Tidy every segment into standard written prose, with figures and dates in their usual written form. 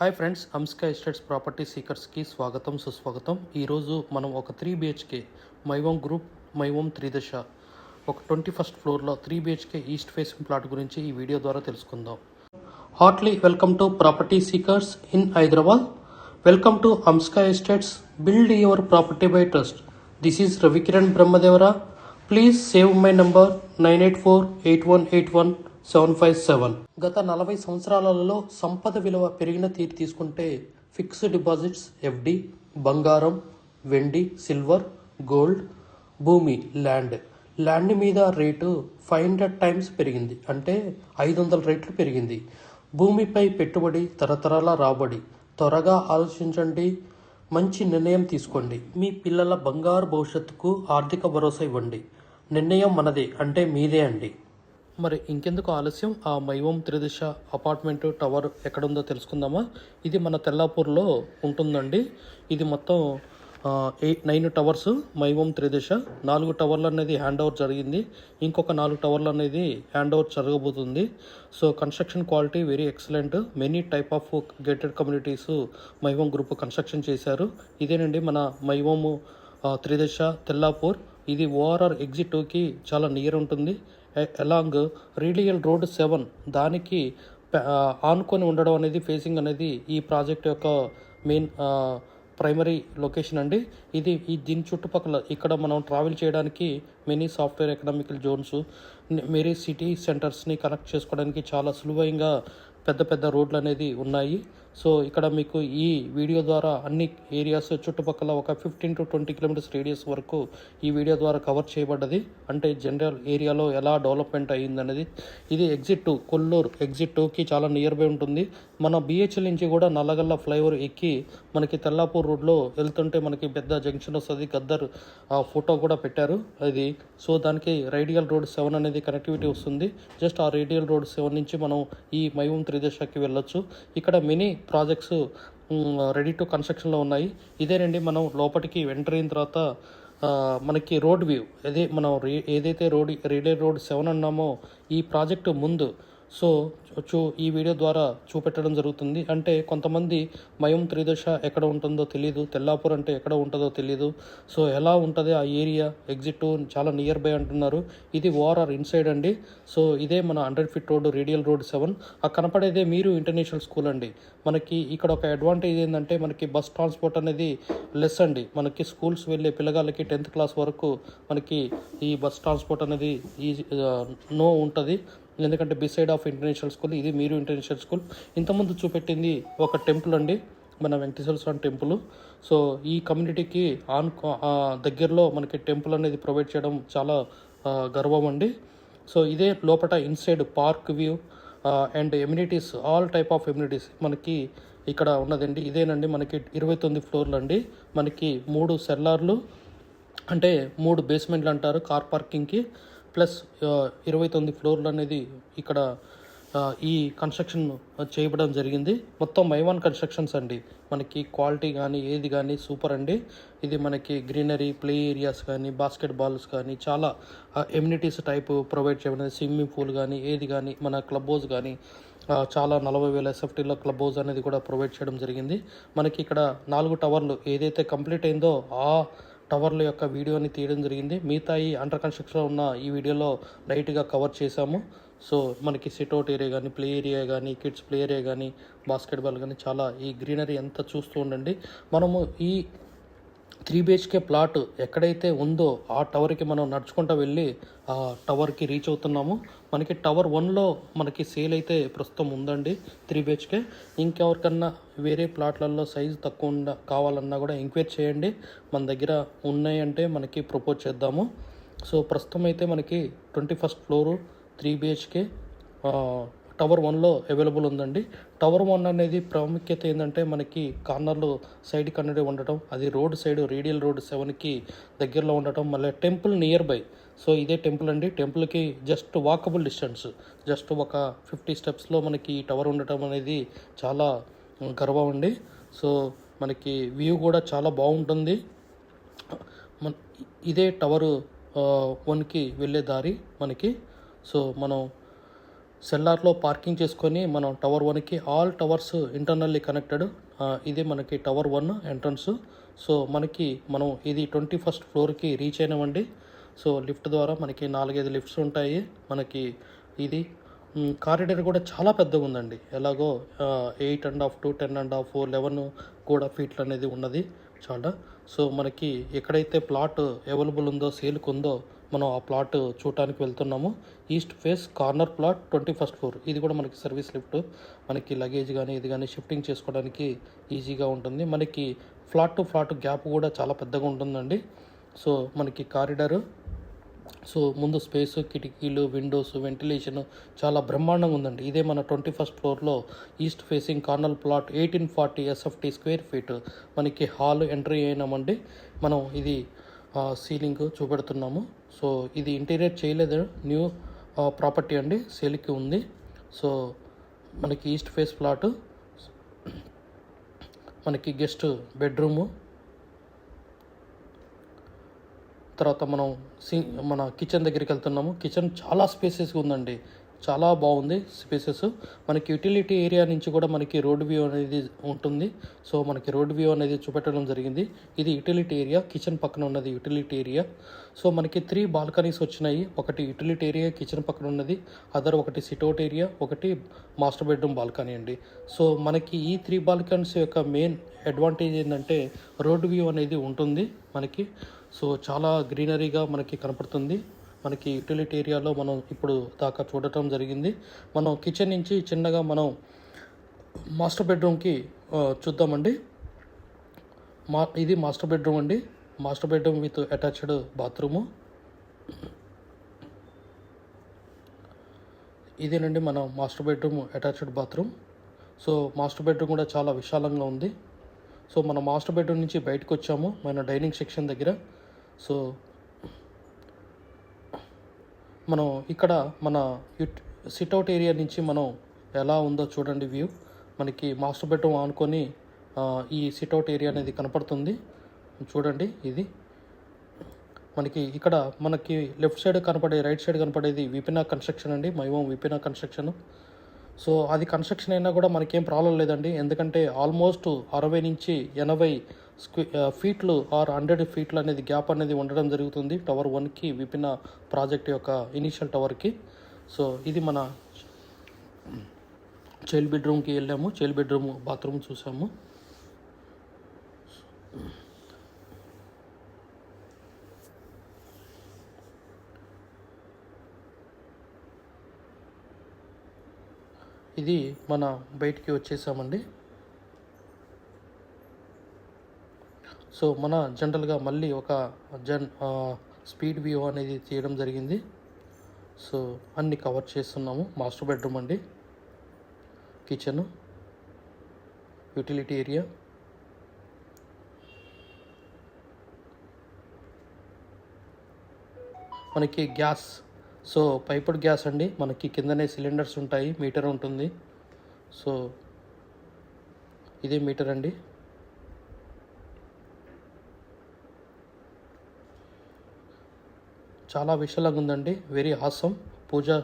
Hi friends, అంస్కా estates property సీకర్స్కి స్వాగతం సుస్వాగతం. ఈరోజు మనం ఒక 3 BHK మైవోమ్ గ్రూప్ మైవోమ్ త్రిదశ ఒక 21st ఫ్లోర్లో 3 BHK ఈస్ట్ ఫేసింగ్ ప్లాట్ గురించి ఈ వీడియో ద్వారా తెలుసుకుందాం. Heartily welcome to property seekers in Hyderabad. Welcome to Amska estates, build your property by trust. This is Ravikiran Brahmadevara. Please save my number 9848181757. గత 40 సంవత్సరాలలో సంపద విలువ పెరిగిన తీరు తీసుకుంటే ఫిక్స్డ్ డిపాజిట్స్, FD, బంగారం, వెండి, సిల్వర్, గోల్డ్, భూమి, ల్యాండ్ మీద రేటు 500 టైమ్స్ పెరిగింది, అంటే 500 రెట్లు పెరిగింది. భూమిపై పెట్టుబడి, తరతరాల రాబడి. త్వరగా ఆలోచించండి, మంచి నిర్ణయం తీసుకోండి. మీ పిల్లల బంగారు భవిష్యత్తుకు ఆర్థిక భరోసా ఇవ్వండి. నిర్ణయం మనదే, అంటే మీదే అండి. మరి ఇంకెందుకు ఆలస్యం, ఆ మైవోమ్ త్రిదశ అపార్ట్మెంట్ టవర్ ఎక్కడుందో తెలుసుకుందామా. ఇది మన తెల్లాపూర్లో ఉంటుందండి. ఇది మొత్తం 9 టవర్స్ మైవోమ్ త్రిదశ. 4 టవర్లు అనేది హ్యాండ్ ఓవర్ జరిగింది, ఇంకొక 4 టవర్లు అనేది హ్యాండ్ ఓవర్ జరగబోతుంది. So construction quality very excellent. Many type of gated communities My Home group construction చేశారు. ఇదేనండి మన మైవోమ్ త్రిదశ తెల్లాపూర్. ఇది ORR ఎగ్జిట్ 2కి చాలా నియర్ ఉంటుంది. అలాంగ్ రీడియల్ రోడ్ 7 దానికి ఆనుకొని ఉండడం అనేది, ఫేసింగ్ అనేది ఈ ప్రాజెక్ట్ యొక్క మెయిన్ ప్రైమరీ లొకేషన్ అండి. దీని చుట్టుపక్కల ఇక్కడ మనం ట్రావెల్ చేయడానికి many software economical zones, many city సెంటర్స్ని కనెక్ట్ చేసుకోవడానికి చాలా సులువైన పెద్ద రోడ్లు అనేది ఉన్నాయి. సో ఇక్కడ మీకు ఈ వీడియో ద్వారా అన్ని ఏరియాస్ చుట్టుపక్కల ఒక 15 to 20 కిలోమీటర్స్ రేడియస్ వరకు ఈ వీడియో ద్వారా కవర్ చేయబడ్డది. అంటే జనరల్ ఏరియాలో ఎలా డెవలప్మెంట్ అయ్యిందనేది. ఇది ఎగ్జిట్ 2, కొల్లూరు ఎగ్జిట్ 2కి చాలా నియర్ బై ఉంటుంది. మన BHL నుంచి కూడా నల్లగల్ల ఫ్లైఓవర్ ఎక్కి మనకి తెల్లాపూర్ రోడ్లో వెళ్తుంటే మనకి పెద్ద జంక్షన్ వస్తుంది. గద్దర్ ఫోటో కూడా పెట్టారు అది. సో దానికి రేడియల్ రోడ్ 7 అనేది కనెక్టివిటీ వస్తుంది. జస్ట్ ఆ రేడియల్ రోడ్ 7 నుంచి మనం ఈ మైవోమ్ త్రిదశకి వెళ్ళొచ్చు. ఇక్కడ మినీ ప్రాజెక్ట్స్ రెడీ టు కన్స్ట్రక్షన్లో ఉన్నాయి. ఇదేనండి, మనం లోపలికి ఎంటర్ అయిన తర్వాత మనకి రోడ్ వ్యూ. అదే మనం ఏదైతే రేడియల్ రోడ్ 7 అన్నామో ఈ ప్రాజెక్టు ముందు. సో ఈ వీడియో ద్వారా చూపెట్టడం జరుగుతుంది. అంటే కొంతమంది మైవోమ్ త్రిదశ ఎక్కడ ఉంటుందో తెలియదు, తెల్లాపూర్ అంటే ఎక్కడ ఉంటుందో తెలియదు. సో ఎలా ఉంటుంది ఆ ఏరియా, ఎగ్జిట్ 2 చాలా నియర్ బై అంటున్నారు. ఇది ORR ఇన్సైడ్ అండి. సో ఇదే మన 100 feet రోడ్, రేడియల్ రోడ్ 7. ఆ కనపడేదే మీరు ఇంటర్నేషనల్ స్కూల్ అండి. మనకి ఇక్కడ ఒక అడ్వాంటేజ్ ఏంటంటే మనకి బస్ ట్రాన్స్పోర్ట్ అనేది లెస్ అండి. మనకి స్కూల్స్ వెళ్ళే పిల్లగాళ్ళకి 10th క్లాస్ వరకు మనకి ఈ బస్ ట్రాన్స్పోర్ట్ అనేది నో ఉంటుంది. ఎందుకంటే బిసైడ్ ఆఫ్ ఇంటర్నేషనల్ స్కూల్, ఇది మీరు ఇంటర్నేషనల్ స్కూల్. ఇంతకుముందు చూపెట్టింది ఒక టెంపుల్ అండి, మన వెంకటేశ్వర స్వామి టెంపుల్. సో ఈ కమ్యూనిటీకి దగ్గరలో మనకి టెంపుల్ అనేది ప్రొవైడ్ చేయడం చాలా గర్వం అండి. సో ఇదే లోపల inside park view and amenities, all type of amenities మనకి ఇక్కడ ఉన్నదండి. ఇదేనండి మనకి 29 ఫ్లోర్లు అండి. మనకి 3 సెల్లార్లు, అంటే 3 బేస్మెంట్లు అంటారు కార్ పార్కింగ్కి, ప్లస్ 29 ఫ్లోర్లు అనేది ఇక్కడ ఈ కన్స్ట్రక్షన్ చేయడం జరిగింది. మొత్తం మైవాన్ కన్స్ట్రక్షన్స్ అండి. మనకి క్వాలిటీ కానీ ఏది కానీ సూపర్ అండి. ఇది మనకి గ్రీనరీ, ప్లే ఏరియాస్ కానీ, బాస్కెట్ బాల్స్ కానీ, చాలా ఎమ్యూనిటీస్ టైప్ ప్రొవైడ్ చేయడం, స్విమ్మింగ్ పూల్ కానీ ఏది కానీ, మన క్లబ్ హౌస్ కానీ చాలా 40,000 SFTలో క్లబ్ హౌస్ అనేది కూడా ప్రొవైడ్ చేయడం జరిగింది. మనకి ఇక్కడ 4 టవర్లు ఏదైతే కంప్లీట్ అయిందో ఆ టవర్ల యొక్క వీడియోని తీయడం జరిగింది. మిగతా ఈ అండర్ కన్స్ట్రక్షన్లో ఉన్న ఈ వీడియోలో లైట్గా కవర్ చేశాము. సో మనకి సిట్అవుట్ ఏరియా కానీ, ప్లే ఏరియా కానీ, కిడ్స్ ప్లే ఏరియా కానీ, బాస్కెట్బాల్ కానీ, చాలా ఈ గ్రీనరీ అంతా చూస్తూ ఉండండి. మనము ఈ 3 BHK ప్లాట్ ఎక్కడైతే ఉందో ఆ టవర్కి మనం నడుచుకుంటూ వెళ్ళి ఆ టవర్కి రీచ్ అవుతున్నాము. మనకి టవర్ 1లో మనకి సేల్ అయితే ప్రస్తుతం ఉందండి 3 BHK. ఇంకెవరికన్నా వేరే ప్లాట్లలో సైజు తక్కువ కావాలన్నా కూడా ఎంక్వైరీ చేయండి. మన దగ్గర ఉన్నాయంటే మనకి ప్రపోజ్ చేద్దాము. సో ప్రస్తుతం అయితే మనకి 21st ఫ్లోరు 3 BHK టవర్ 1లో అవైలబుల్ ఉందండి. టవర్ 1 అనేది ప్రాముఖ్యత ఏంటంటే మనకి కార్నర్లో సైడ్కి అనేది ఉండటం, అది రోడ్ సైడ్ రేడియల్ రోడ్ 7కి దగ్గరలో ఉండటం, మళ్ళీ టెంపుల్ నియర్ బై. సో ఇదే టెంపుల్ అండి. టెంపుల్కి జస్ట్ వాకబుల్ డిస్టెన్స్, జస్ట్ ఒక 50 స్టెప్స్లో మనకి ఈ టవర్ ఉండటం అనేది చాలా గర్వం అండి. సో మనకి వ్యూ కూడా చాలా బాగుంటుంది. ఇదే టవరు 1కి వెళ్ళే దారి మనకి. సో మనం సెల్లార్లో పార్కింగ్ చేసుకొని మనం టవర్ 1కి ఆల్ టవర్స్ ఇంటర్నల్లీ కనెక్టెడ్. ఇది మనకి టవర్ 1 ఎంట్రన్స్. సో మనం ఇది 21st ఫ్లోర్కి రీచ్ అయినామండి. సో లిఫ్ట్ ద్వారా మనకి 4-5 లిఫ్ట్స్ ఉంటాయి. మనకి ఇది కారిడార్ కూడా చాలా పెద్దగా ఉందండి. ఎలాగో 8.5 to 10.5 11 కూడా ఫీట్లు అనేది ఉన్నది చాలా. సో మనకి ఎక్కడైతే ప్లాట్ అవైలబుల్ ఉందో, సేల్కి ఉందో, మనం ఆ ప్లాట్ చూడటానికి వెళ్తున్నాము. East face corner plot 21st floor. ఇది కూడా మనకి సర్వీస్ లిఫ్ట్. మనకి లగేజ్ కానీ ఇది కానీ షిఫ్టింగ్ చేసుకోవడానికి ఈజీగా ఉంటుంది. మనకి ఫ్లాట్ టు ఫ్లాట్ గ్యాప్ కూడా చాలా పెద్దగా ఉంటుందండి. సో మనకి కారిడారు, సో ముందు స్పేస్, కిటికీలు, విండోస్, వెంటిలేషన్ చాలా బ్రహ్మాండంగా ఉందండి. ఇదే మన 21st ఫ్లోర్లో east facing corner plot 1840 SFT square feet. మనకి హాల్ ఎంట్రీ అయినామండి. మనం ఇది సీలింగ్ చూపెడుతున్నాము. సో ఇది ఇంటీరియర్ చేయలేదు, న్యూ ప్రాపర్టీ అండి, సేల్కి ఉంది. సో మనకి ఈస్ట్ ఫేస్ ప్లాట్, మనకి గెస్ట్ బెడ్రూము, తర్వాత మనం మన కిచెన్ దగ్గరికి వెళ్తున్నాము. కిచెన్ చాలా స్పేసెస్గా ఉందండి, చాలా బాగుంది స్పేసెస్. మనకి యూటిలిటీ ఏరియా నుంచి కూడా మనకి రోడ్ వ్యూ అనేది ఉంటుంది. సో మనకి రోడ్ వ్యూ అనేది చూపెట్టడం జరిగింది. ఇది యూటిలిటీ ఏరియా, కిచెన్ పక్కన ఉన్నది యూటిలిటీ ఏరియా. సో మనకి 3 బాల్కనీస్ వచ్చినాయి. ఒకటి యూటిలిటీ ఏరియా కిచెన్ పక్కన ఉన్నది, ఒకటి సిట్అవుట్ ఏరియా, ఒకటి మాస్టర్ బెడ్రూమ్ బాల్కనీ అండి. సో మనకి ఈ 3 బాల్కనీస్ యొక్క మెయిన్ అడ్వాంటేజ్ ఏంటంటే రోడ్ వ్యూ అనేది ఉంటుంది మనకి. సో చాలా గ్రీనరీగా మనకి కనపడుతుంది. మనకి యూటిలిటీ ఏరియాలో మనం ఇప్పుడు దాకా చూడటం జరిగింది. మనం కిచెన్ నుంచి చిన్నగా మనం మాస్టర్ బెడ్రూమ్కి చూద్దామండి. ఇది మాస్టర్ బెడ్రూమ్ అండి. Master bedroom with attached bathroom. ఇదేనండి మన master bedroom attached bathroom. So master bedroom కూడా చాలా విశాలంగా ఉంది. సో మన మాస్టర్ బెడ్రూమ్ నుంచి బయటకు వచ్చాము మన డైనింగ్ సెక్షన్ దగ్గర. సో మనం ఇక్కడ మన సిట్అవుట్ ఏరియా నుంచి మనం ఎలా ఉందో చూడండి వ్యూ. మనకి మాస్టర్ బెడ్రూమ్ ఆనుకొని ఈ సిట్అవుట్ ఏరియా అనేది కనపడుతుంది చూడండి. ఇది మనకి ఇక్కడ మనకి లెఫ్ట్ సైడ్ కనపడే, రైట్ సైడ్ కనపడేది విపినా కన్స్ట్రక్షన్ అండి, మై హోమ్ విపినా కన్స్ట్రక్షన్. సో అది కన్స్ట్రక్షన్ అయినా కూడా మనకేం ప్రాబ్లం లేదండి, ఎందుకంటే ఆల్మోస్ట్ 60 నుంచి 80 ఫీట్లు ఆర్ 100 ఫీట్లు అనేది గ్యాప్ అనేది ఉండడం జరుగుతుంది టవర్ 1కి, విపిన ప్రాజెక్ట్ యొక్క ఇనీషియల్ టవర్కి. సో ఇది మన చైల్డ్ బెడ్రూమ్కి వెళ్ళాము, చైల్డ్ బెడ్రూమ్ బాత్రూమ్ చూసాము. ఇది మన బయటికి వచ్చేసామండి. సో మన జనరల్గా మళ్ళీ ఒక స్పీడ్ వ్యూ అనేది తీయడం జరిగింది. సో అన్ని కవర్ చేస్తున్నాము. మాస్టర్ బెడ్రూమ్ అండి, కిచెన్, యూటిలిటీ ఏరియా, మనకి గ్యాస్. సో పైపుడ్ గ్యాస్ అండి, మనకి కిందనే సిలిండర్స్ ఉంటాయి, మీటర్ ఉంటుంది. సో ఇదే మీటర్ అండి. చాలా విశాలంగా ఉందండి, వెరీ ఆసమ్. పూజా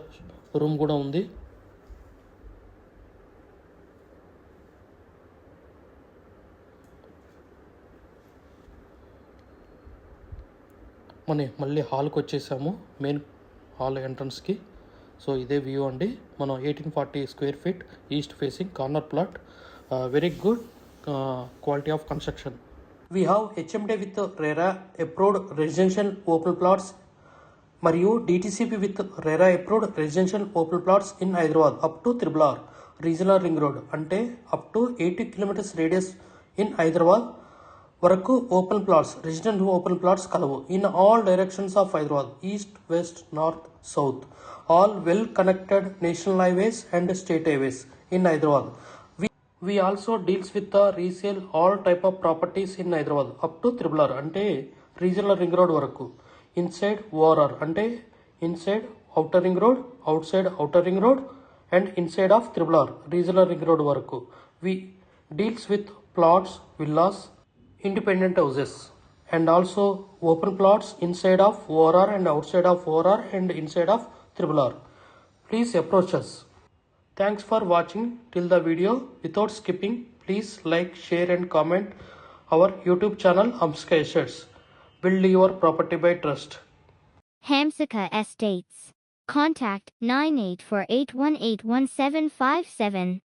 రూమ్ కూడా ఉంది. మళ్ళీ హాల్కి వచ్చేసాము, మెయిన్ హాల్ ఎంట్రన్స్కి. సో ఇదే వ్యూ అండి. మనం 1840 square feet east facing corner plot, very good quality of construction. We have HMD with RERA approved residential open plots మరియు DTCP with RERA approved residential open plots in Hyderabad up to RRR regional ring road, అంటే up to 80 kilometres radius in Hyderabad వరకు open plots, residential open plots కలవు in all directions of Hyderabad, east, west, north, south, all well connected national highways and state highways in Hyderabad. We also deals with the resale all type of properties in Hyderabad up to RRR, అంటే regional ring road వరకు. Inside ORR అంటే inside outer ring road, out side outer ring road and inside of RRR regional ring road వరకు. We deals with plots, villas, independent houses and also open plots inside of ORR and outside of ORR and inside of RRR. Please approach us. Thanks for watching till the video. Without skipping, please like, share and comment our YouTube channel Hamsika Assets. Build your property by trust. Hamsika Estates. Contact 9848181757.